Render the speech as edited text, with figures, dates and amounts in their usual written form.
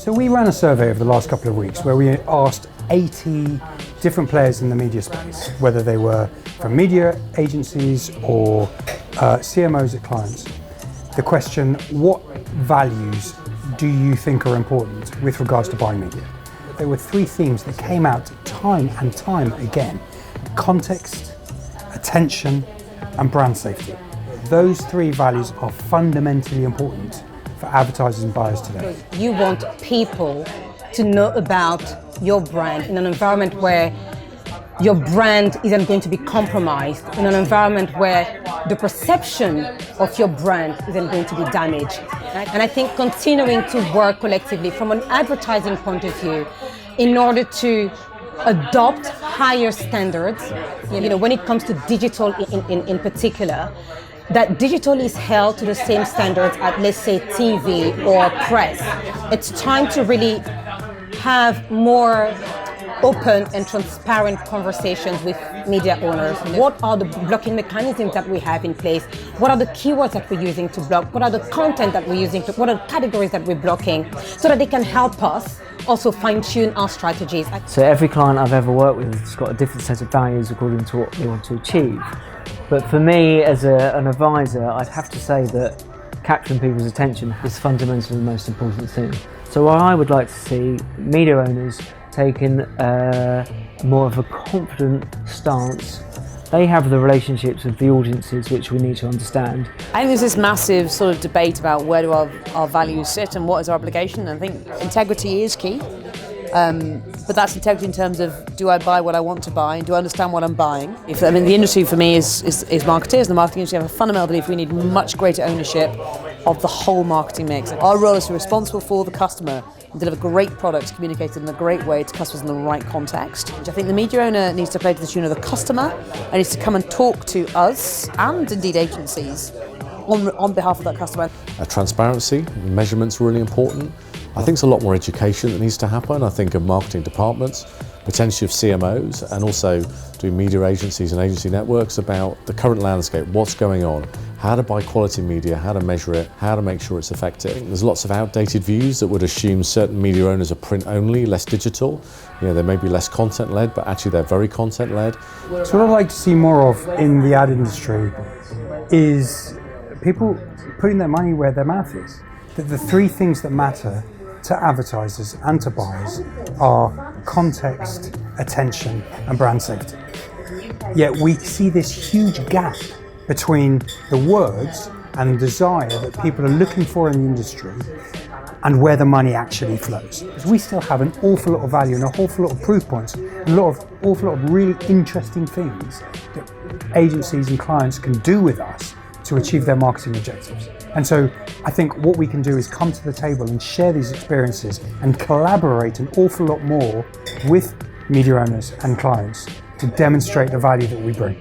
So we ran a survey over the last couple of weeks where we asked 80 different players in the media space, whether they were from media agencies or CMOs at clients, the question, what values do you think are important with regards to buying media? There were three themes that came out time and time again: context, attention, and brand safety. Those three values are fundamentally important for advertisers and buyers today. You want people to know about your brand in an environment where your brand isn't going to be compromised, in an environment where the perception of your brand isn't going to be damaged. And I think continuing to work collectively from an advertising point of view in order to adopt higher standards, when it comes to digital in particular, that digital is held to the same standards as, let's say, TV or press. It's time to really have more open and transparent conversations with media owners. What are the blocking mechanisms that we have in place? What are the keywords that we're using to block? What are the content that we're using what are the categories that we're blocking, so that they can help us also fine-tune our strategies. So every client I've ever worked with has got a different set of values according to what they want to achieve. But for me, as an advisor, I'd have to say that capturing people's attention is fundamentally the most important thing. So I would like to see media owners taking more of a confident stance. They have the relationships with the audiences which we need to understand. I think there's this massive sort of debate about where do our values sit and what is our obligation. And I think integrity is key. But that's integrity in terms of, do I buy what I want to buy and do I understand what I'm buying? The industry for me is marketeers. The marketing industry have a fundamental belief we need much greater ownership of the whole marketing mix. Our role is to be responsible for the customer and deliver great products communicated in a great way to customers in the right context. I think the media owner needs to play to the tune of the customer and needs to come and talk to us and indeed agencies on behalf of that customer. Transparency, measurement's really important. I think there's a lot more education that needs to happen. I think of marketing departments, potentially of CMOs, and also doing media agencies and agency networks about the current landscape, what's going on, how to buy quality media, how to measure it, how to make sure it's effective. There's lots of outdated views that would assume certain media owners are print only, less digital. They may be less content led, but actually they're very content led. So what I'd like to see more of in the ad industry is people putting their money where their mouth is. That the three things that matter to advertisers and to buyers are context, attention, and brand safety. Yet we see this huge gap between the words and desire that people are looking for in the industry and where the money actually flows. Because we still have an awful lot of value and an awful lot of proof points, an awful lot of really interesting things that agencies and clients can do with us to achieve their marketing objectives. And so I think what we can do is come to the table and share these experiences and collaborate an awful lot more with media owners and clients to demonstrate the value that we bring.